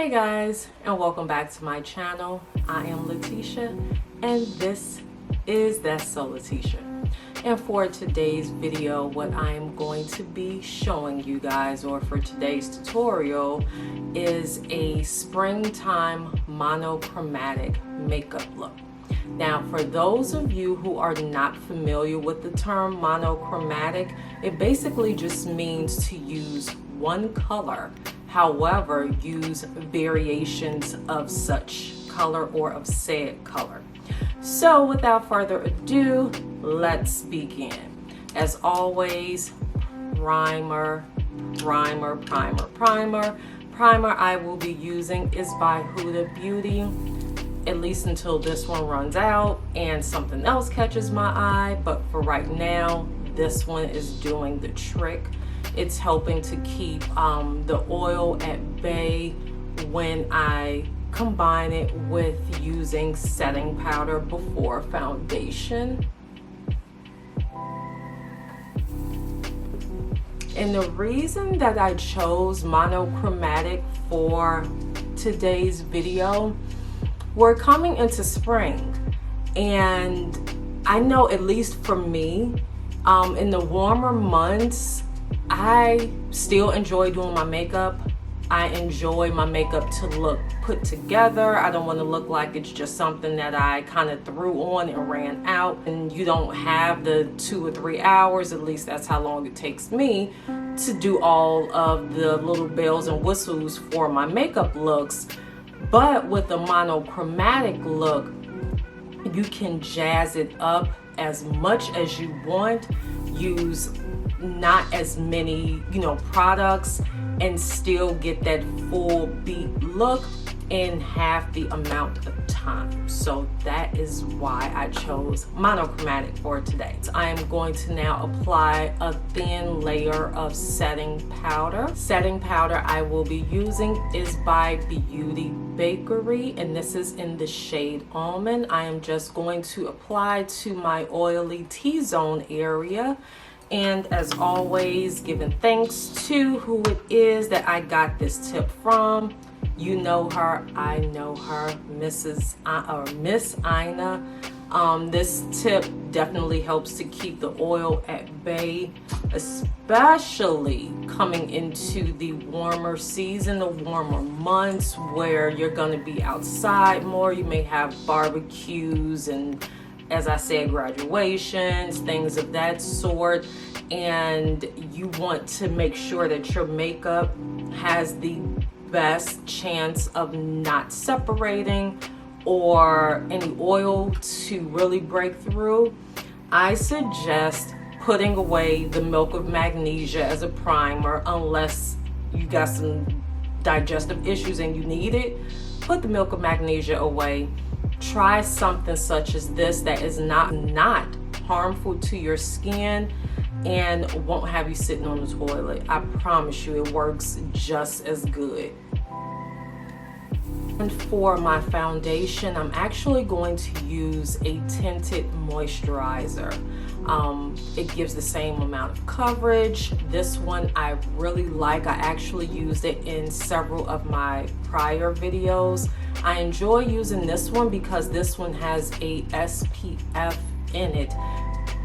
Hey guys, and welcome back to my channel. I am Letitia, and this is That's So Letitia. And for today's video, what I am going to be showing you guys, or for today's tutorial, is a springtime monochromatic makeup look. Now, for those of you who are not familiar with the term monochromatic, it basically just means to use one color, however, use variations of such color or of said color. So without further ado, let's begin. As always, primer I will be using is by Huda Beauty, at least until this one runs out and something else catches my eye. But for right now, this one is doing the trick. It's helping to keep the oil at bay when I combine it with using setting powder before foundation. And the reason that I chose monochromatic for today's video, we're coming into spring, and I know, at least for me, in the warmer months, I still enjoy doing my makeup. I enjoy my makeup to look put together. I don't want to look like it's just something that I kind of threw on and ran out, and you don't have the 2 or 3 hours, at least that's how long it takes me, to do all of the little bells and whistles for my makeup looks. But with a monochromatic look, you can jazz it up as much as you want, use not as many, products, and still get that full beat look in half the amount of time. So that is why I chose monochromatic for today. So I am going to now apply a thin layer of setting powder. Setting powder I will be using is by Bakerie, and this is in the shade Almond. I am just going to apply to my oily T-zone area. And as always, giving thanks to who it is that I got this tip from. You know her, I know her, Miss Ina. This tip definitely helps to keep the oil at bay, especially coming into the warmer season, the warmer months where you're gonna be outside more. You may have barbecues and, as I said, graduations, things of that sort, and you want to make sure that your makeup has the best chance of not separating or any oil to really break through. I suggest putting away the milk of magnesia as a primer, unless you got some digestive issues and you need it. Put the milk of magnesia away. Try something such as this that is not harmful to your skin and won't have you sitting on the toilet. I promise you, it works just as good. And for my foundation, I'm actually going to use a tinted moisturizer. It gives the same amount of coverage. This one I really like. I actually used it in several of my prior videos. I enjoy using this one because this one has a SPF in it.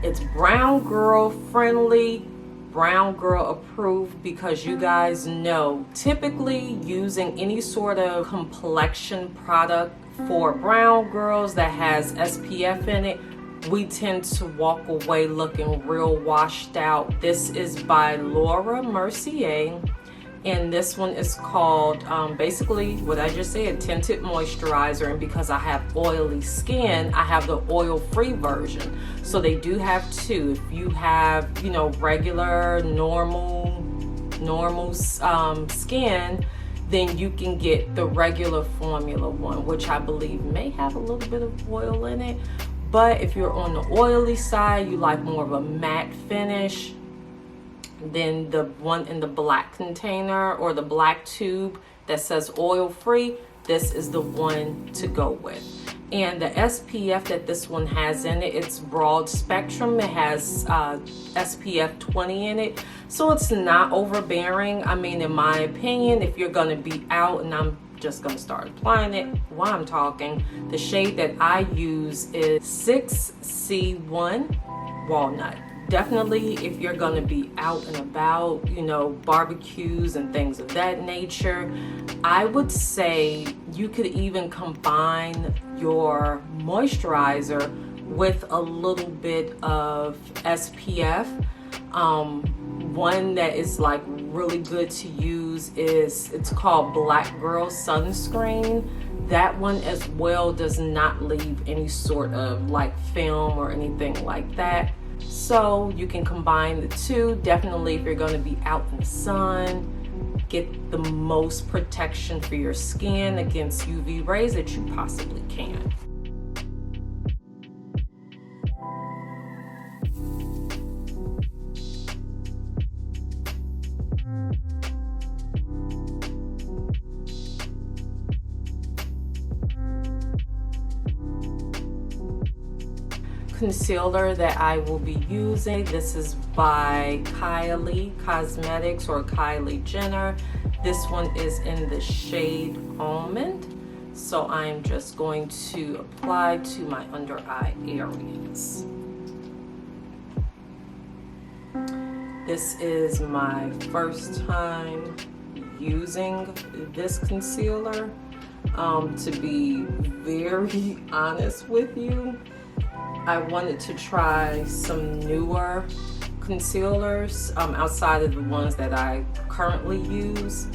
It's brown girl friendly, brown girl approved, because you guys know, typically using any sort of complexion product for brown girls that has SPF in it, we tend to walk away looking real washed out. This is by Mercier, and this one is called basically what I just said, tinted moisturizer. And because I have oily skin, I have the oil-free version. So they do have two. If you have, regular, normal skin, then you can get the regular formula one, which I believe may have a little bit of oil in it. But if you're on the oily side, you like more of a matte finish, then the one in the black container or the black tube that says oil free, this is the one to go with. And the SPF that this one has in it, it's broad spectrum. It has SPF 20 in it, so it's not overbearing. I mean, in my opinion, if you're gonna be out, and I'm just gonna start applying it while I'm talking. The shade that I use is 6C1 Walnut. Definitely if you're gonna be out and about, you know, barbecues and things of that nature, I would say you could even combine your moisturizer with a little bit of SPF. One that is like really good to use is, it's called Black Girl Sunscreen. That one as well does not leave any sort of like film or anything like that. So you can combine the two. Definitely if you're going to be out in the sun, get the most protection for your skin against UV rays that you possibly can. Concealer that I will be using, this is by Kylie Cosmetics or Kylie Jenner. This one is in the shade Almond. So I'm just going to apply to my under eye areas. This is my first time using this concealer. To be very honest with you, I wanted to try some newer concealers outside of the ones that I currently use,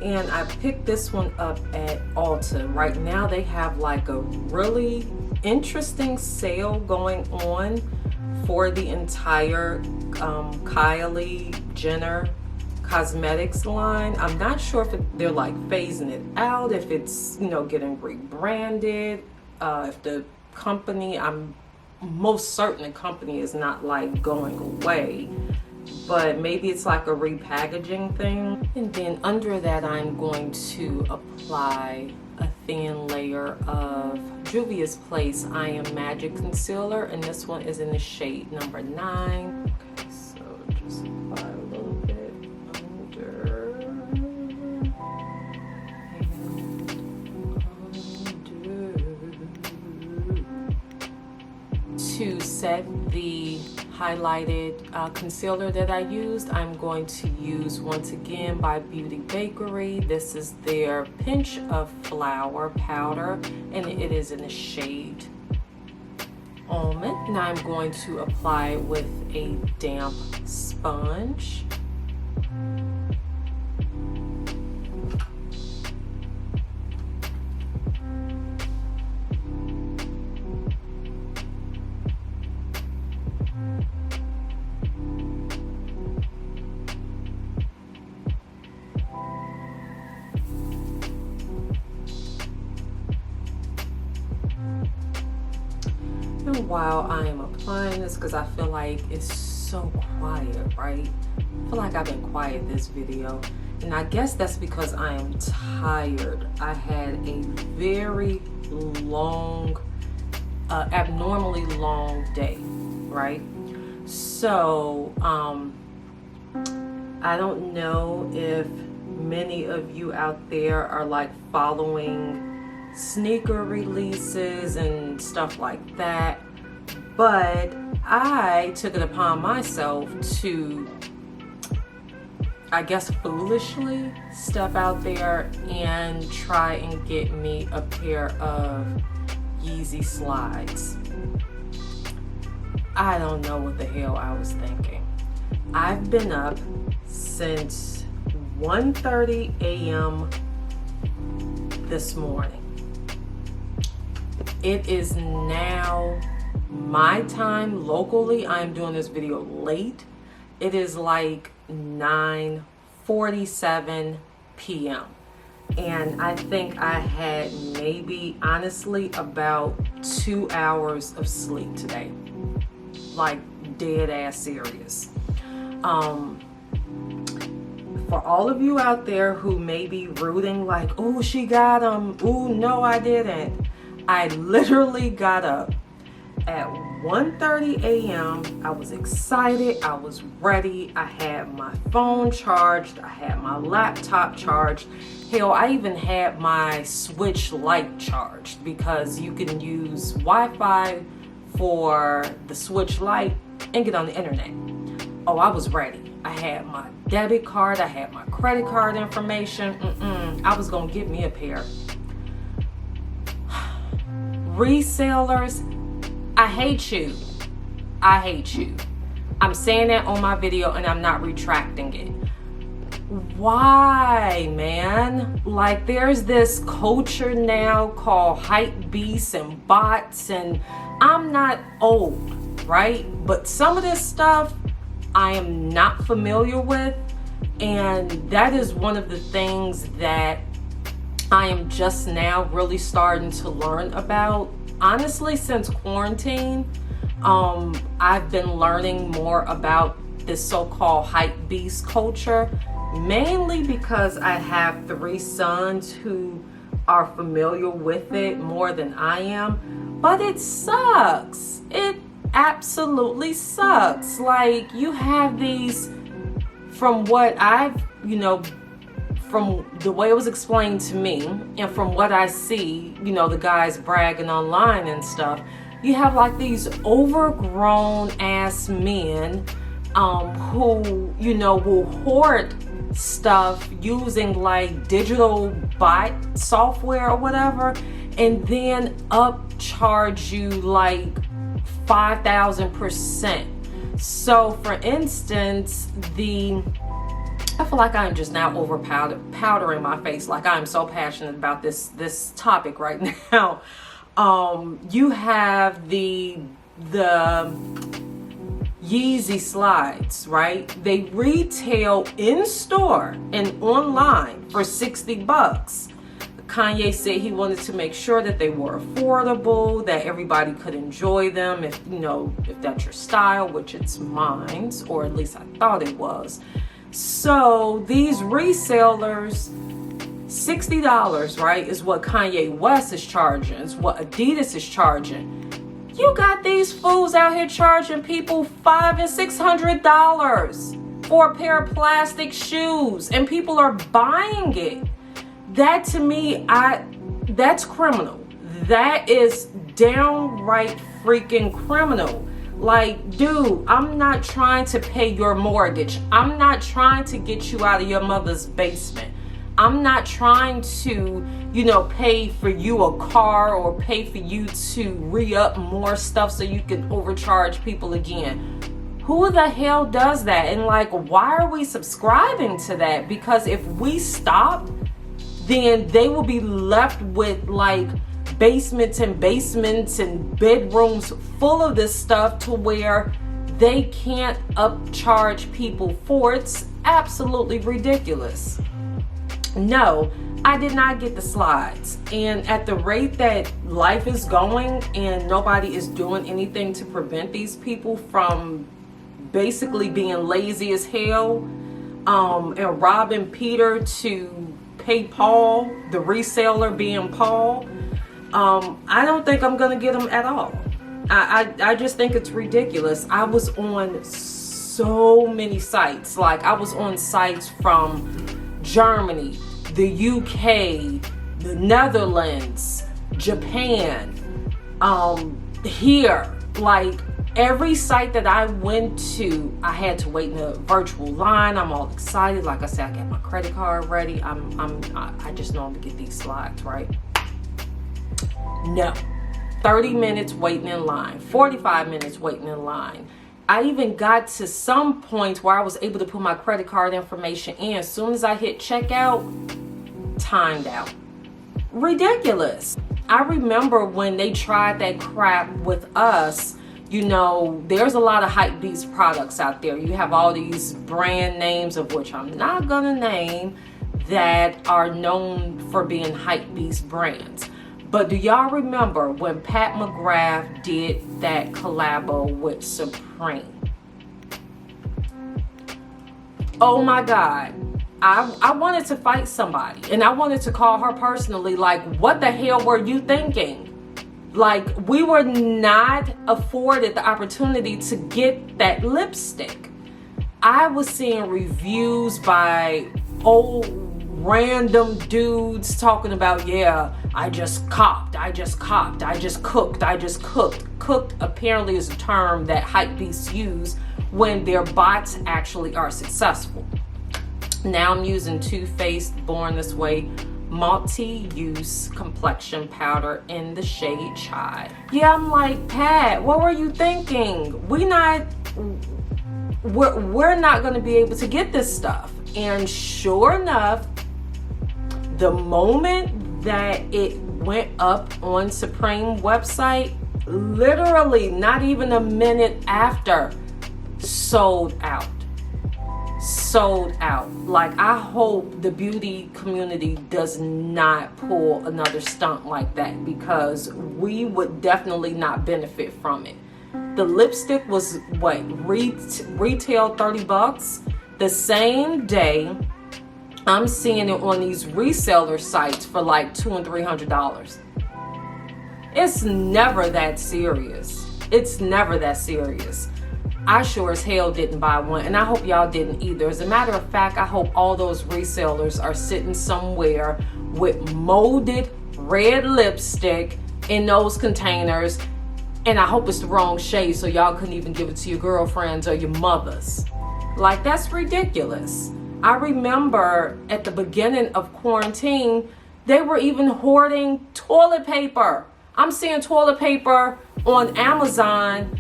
and I picked this one up at Ulta. Right now they have like a really interesting sale going on for the entire Kylie Jenner Cosmetics line. I'm not sure if they're like phasing it out, if it's, you know, getting rebranded, if the company, I'm most certain the company is not like going away, but maybe it's like a repackaging thing. And then under that I'm going to apply a thin layer of Juvia's Place I Am Magic concealer, and this one is in the shade number 9. Okay, so just apply a little bit under to set the highlighted concealer that I used. I'm going to use once again by Bakerie. This is their Pinch of Flour powder, and it is in the shade Almond. Now I'm going to apply it with a damp sponge. And while I am applying this, because I feel like it's so quiet, right? I feel like I've been quiet this video, and I guess that's because I am tired. I had a very long, abnormally long day, right? So I don't know if many of you out there are like following sneaker releases and stuff like that, but I took it upon myself to, I guess foolishly, step out there and try and get me a pair of Yeezy slides. I don't know what the hell I was thinking. I've been up since 1:30 a.m. this morning. It is now my time locally. I'm doing this video late. It is like 9:47 p.m. and I think I had maybe honestly about 2 hours of sleep today. Like dead ass serious. For all of you out there who may be rooting like, oh, she got them, oh no I didn't, I literally got up at 1:30 a.m. I was excited, I was ready, I had my phone charged, I had my laptop charged. Hell, I even had my Switch Lite charged because you can use Wi-Fi for the Switch Lite and get on the internet. Oh, I was ready. I had my debit card, I had my credit card information. I was gonna get me a pair. Resellers, I hate you. I hate you. I'm saying that on my video and I'm not retracting it. Why, man? Like, there's this culture now called hype beasts and bots, and I'm not old, right? But some of this stuff I am not familiar with, and that is one of the things that I am just now really starting to learn about. Honestly, since quarantine, I've been learning more about this so-called hype beast culture, mainly because I have 3 sons who are familiar with it more than I am. But it sucks. It absolutely sucks. Like, you have these, from what I've, from the way it was explained to me and from what I see, the guys bragging online and stuff, you have like these overgrown ass men who, will hoard stuff using like digital bot software or whatever, and then upcharge you like 5,000%. So for instance, I feel like I'm just now over powdering my face. Like, I'm so passionate about this topic right now. You have the Yeezy slides, right? They retail in store and online for $60. Kanye said he wanted to make sure that they were affordable, that everybody could enjoy them if that's your style, which it's mine, or at least I thought it was. So these resellers, $60, right, is what Kanye West is charging, is what Adidas is charging. You got these fools out here charging people $500 and $600 for a pair of plastic shoes, and people are buying it. That, to me, that's criminal. That is downright freaking criminal. Like, dude, I'm not trying to pay your mortgage. I'm not trying to get you out of your mother's basement. I'm not trying to, pay for you a car or pay for you to re-up more stuff so you can overcharge people again. Who the hell does that? And like, why are we subscribing to that? Because if we stop, then they will be left with like basements and bedrooms full of this stuff to where they can't upcharge people for. It's absolutely ridiculous. No, I did not get the slides. And at the rate that life is going and nobody is doing anything to prevent these people from basically being lazy as hell, and robbing Peter to pay Paul, the reseller being Paul, I don't think I'm gonna get them at all. I just think it's ridiculous. I was on so many sites. Like, I was on sites from Germany, the UK, the Netherlands, Japan, here. Like, every site that I went to, I had to wait in a virtual line. I'm all excited. Like I said, I got my credit card ready. I just know I'm gonna get these slides, right? No. 30 minutes waiting in line, 45 minutes waiting in line. I even got to some point where I was able to put my credit card information in. As soon as I hit checkout, timed out. Ridiculous. I remember when they tried that crap with us. There's a lot of hypebeast products out there. You have all these brand names, of which I'm not gonna name, that are known for being hypebeast brands. But do y'all remember when Pat McGrath did that collabo with Supreme? Oh my God. I wanted to fight somebody, and I wanted to call her personally, like, what the hell were you thinking? Like, we were not afforded the opportunity to get that lipstick. I was seeing reviews by old random dudes talking about, yeah, I just cooked. Cooked apparently is a term that hype beasts use when their bots actually are successful. Now I'm using Too Faced Born This Way multi-use complexion powder in the shade Chai. Yeah, I'm like, Pat, what were you thinking? We're not going to be able to get this stuff. And sure enough, the moment that it went up on Supreme website, literally not even a minute after, sold out. Like, I hope the beauty community does not pull another stunt like that, because we would definitely not benefit from it. The lipstick was what, retail $30. The same day I'm seeing it on these reseller sites for like $200 and $300. It's never that serious. I sure as hell didn't buy one, and I hope y'all didn't either. As a matter of fact, I hope all those resellers are sitting somewhere with molded red lipstick in those containers, and I hope it's the wrong shade so y'all couldn't even give it to your girlfriends or your mothers. Like, that's ridiculous. I remember at the beginning of quarantine, they were even hoarding toilet paper. I'm seeing toilet paper on Amazon.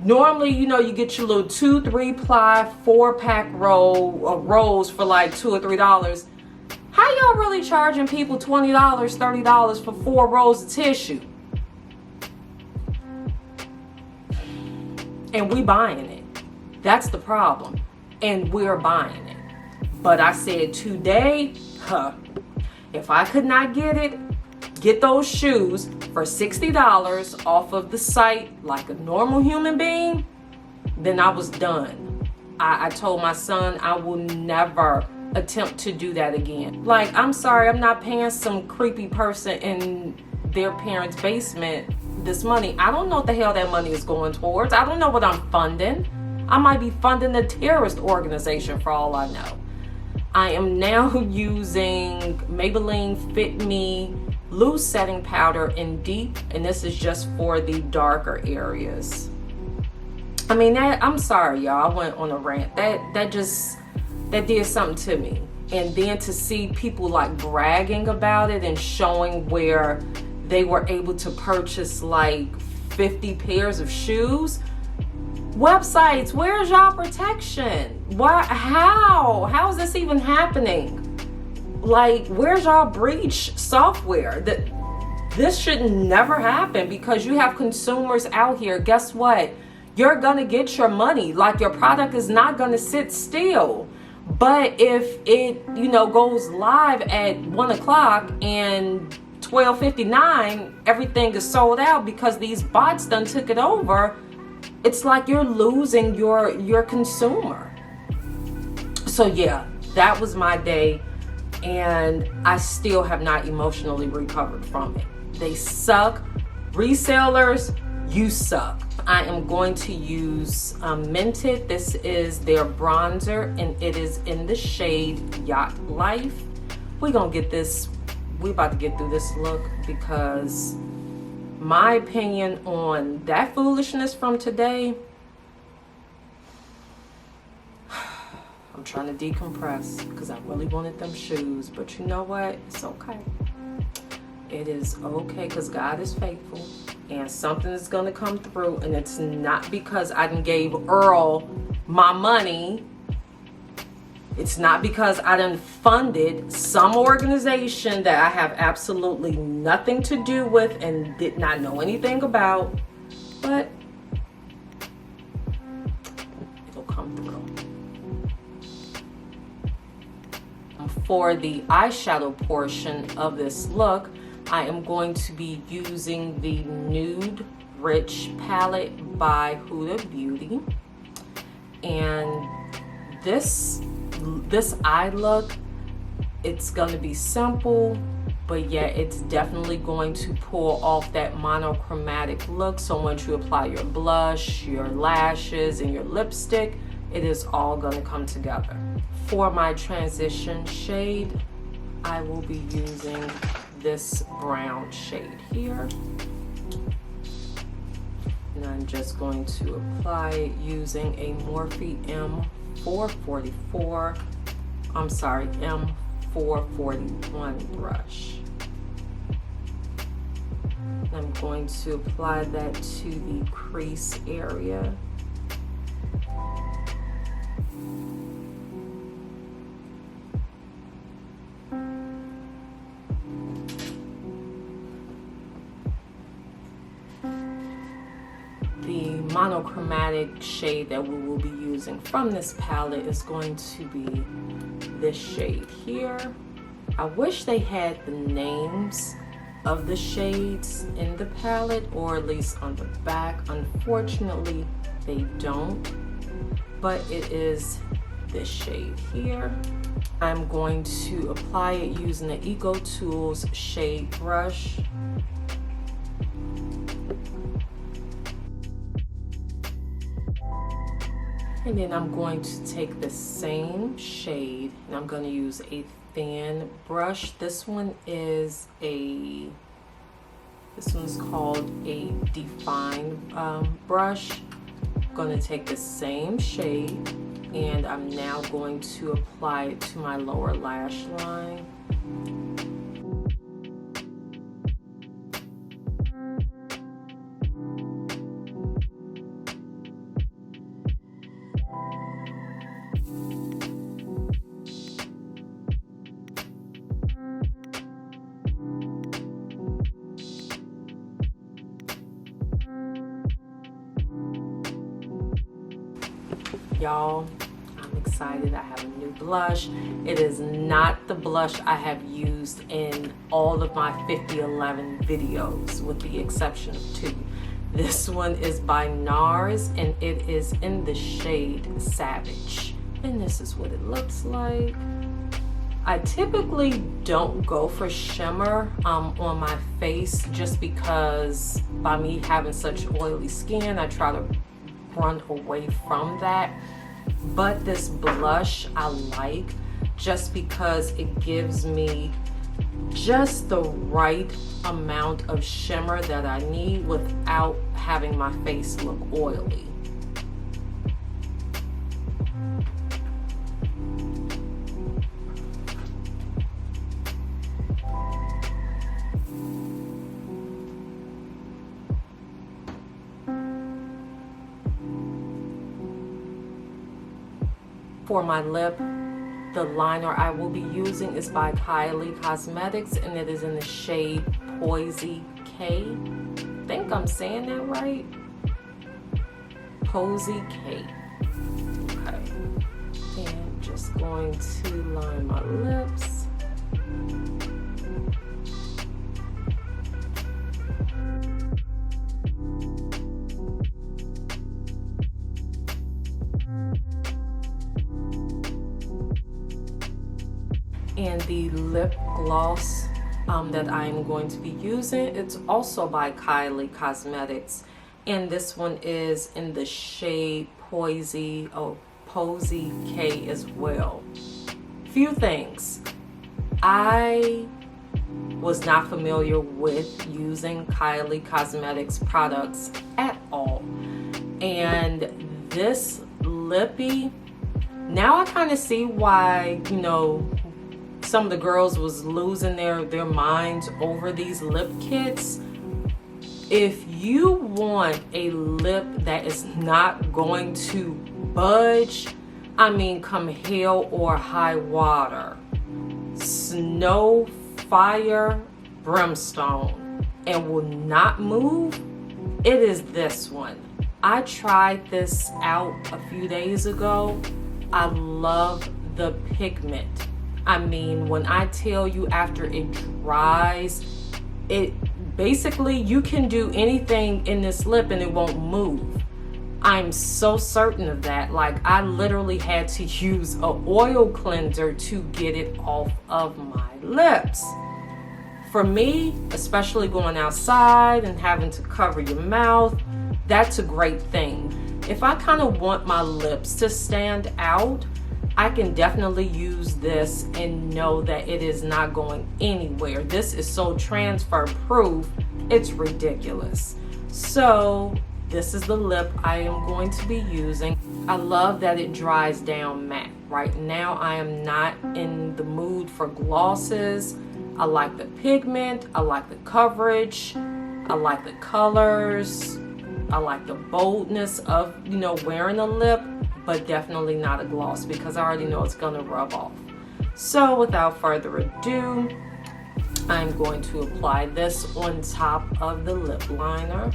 Normally, you know, you get your little 2-3 ply 4-pack rolls for like $2 or $3. How y'all really charging people $20, $30 for 4 rolls of tissue? And we buying it. That's the problem. And we're buying it. But I said today, if I could not get those shoes for $60 off of the site like a normal human being, then I was done. I told my son I will never attempt to do that again. Like, I'm sorry, I'm not paying some creepy person in their parents' basement this money. I don't know what the hell that money is going towards. I don't know what I'm funding. I might be funding a terrorist organization for all I know. I am now using Maybelline Fit Me loose setting powder in deep, and this is just for the darker areas. I mean, I'm sorry, y'all, I went on a rant. That did something to me. And then to see people like bragging about it and showing where they were able to purchase like 50 pairs of shoes. Websites, where's y'all protection? Why? How is this even happening? Like, where's y'all breach software? This should never happen, because you have consumers out here. Guess what? You're gonna get your money. Like, your product is not gonna sit still. But if it, goes live at 1 o'clock and 12:59, everything is sold out because these bots done took it over, it's like you're losing your consumer. So yeah, that was my day, and I still have not emotionally recovered from it. They suck. Resellers, you suck. I am going to use Mented. This is their bronzer, and it is in the shade Yacht Life. We're about to get through this look, because my opinion on that foolishness from today, I'm trying to decompress because I really wanted them shoes, but you know what? It's okay. It is okay, because God is faithful, and something is going to come through, and it's not because I done gave Earl my money. It's not because I done funded some organization that I have absolutely nothing to do with and did not know anything about, but it'll come through. For the eyeshadow portion of this look, I am going to be using the Nude Rich palette by Huda Beauty. And this eye look, it's gonna be simple, but yet it's definitely going to pull off that monochromatic look. So once you apply your blush, your lashes, and your lipstick, it is all going to come together. For my transition shade, I will be using this brown shade here. And I'm just going to apply it using a Morphe M441 brush. I'm going to apply that to the crease area. The monochromatic shade that we will be using from this palette is going to be this shade here. I wish they had the names of the shades in the palette, or at least on the back. Unfortunately, they don't, but it is this shade here. I'm going to apply it using the Eco Tools shade brush. And then I'm going to take the same shade and I'm going to use a thin brush. This one's called a Define brush. I'm going to take the same shade and I'm now going to apply it to my lower lash line. Y'all, I'm excited. I have a new blush. It is not the blush I have used in all of my 5011 videos, with the exception of 2. This one is by Nars and it is in the shade Savage. And this is what it looks like. I typically don't go for shimmer on my face, just because by me having such oily skin, I try to run away from that. But this blush I like, just because it gives me just the right amount of shimmer that I need without having my face look oily. For my lip, the liner I will be using is by Kylie Cosmetics and it is in the shade Posie K. I think I'm saying that right. Posie K. Okay. And just going to line my lips. And the lip gloss that I'm going to be using, it's also by Kylie Cosmetics, and this one is in the shade Posie K as well. Few things. I was not familiar with using Kylie Cosmetics products at all, and this lippy, now I kind of see why, you know, some of the girls was losing their minds over these lip kits. If you want a lip that is not going to budge, I mean, come hell or high water, snow, fire, brimstone, and will not move, it is this one. I tried this out a few days ago. I love the pigment. I mean, when I tell you, after it dries, it basically, you can do anything in this lip and it won't move. I'm so certain of that. Like, I literally had to use an oil cleanser to get it off of my lips. For me, especially going outside and having to cover your mouth, that's a great thing. If I kind of want my lips to stand out, I can definitely use this and know that it is not going anywhere. This is so transfer proof, it's ridiculous. So this is the lip I am going to be using. I love that it dries down matte. Right now I am not in the mood for glosses. I like the pigment, I like the coverage, I like the colors, I like the boldness of, you know, wearing a lip, but definitely not a gloss because I already know it's gonna rub off. So without further ado, I'm going to apply this on top of the lip liner.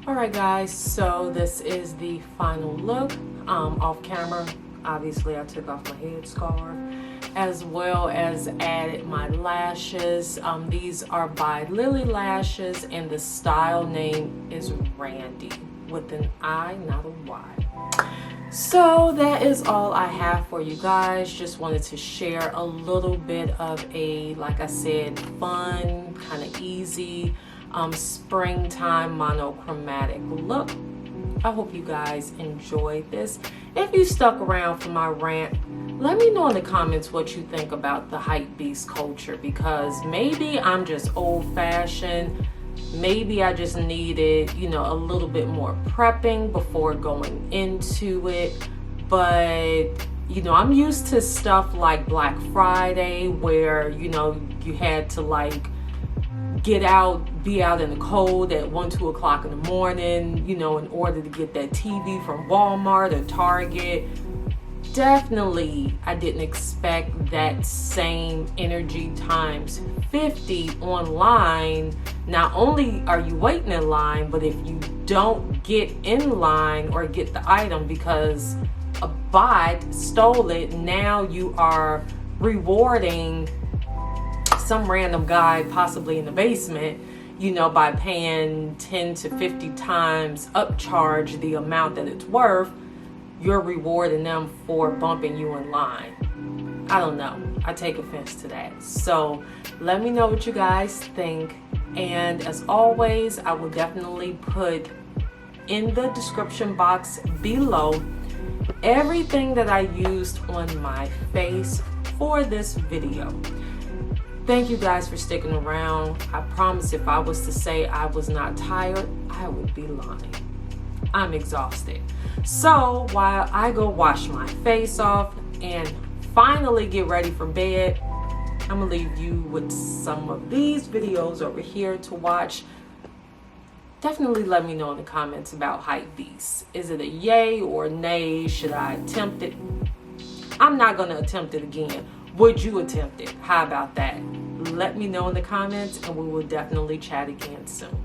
Alright guys, so this is the final look. Off camera, obviously I took off my headscarf as well as added my lashes. These are by Lilly Lashes and the style name is Randi with an I, not a Y. So that is all I have for you guys. Just wanted to share a little bit of a, like I said, fun, kind of easy springtime monochromatic look. I hope you guys enjoyed this. If you stuck around for my rant, let me know in the comments what you think about the hype beast culture, because maybe I'm just old-fashioned. Maybe I just needed, you know, a little bit more prepping before going into it. But, you know, I'm used to stuff like Black Friday where, you know, you had to like get out, be out in the cold at 1, 2 o'clock in the morning, you know, in order to get that TV from Walmart or Target. Definitely, I didn't expect that same energy times 50 online. Not only are you waiting in line, but if you don't get in line or get the item because a bot stole it, now you are rewarding some random guy possibly in the basement, you know, by paying 10 to 50 times upcharge the amount that it's worth. You're rewarding them for bumping you in line. I don't know. I take offense to that. So let me know what you guys think. And as always, I will definitely put in the description box below everything that I used on my face for this video. Thank you guys for sticking around. I promise if I was to say I was not tired, I would be lying. I'm exhausted. So while I go wash my face off and finally get ready for bed, I'm gonna leave you with some of these videos over here to watch. Definitely let me know in the comments about hype beasts. Is it a yay or nay? Should I attempt it? I'm not gonna attempt it again. Would you attempt it? How about that? Let me know in the comments and we will definitely chat again soon.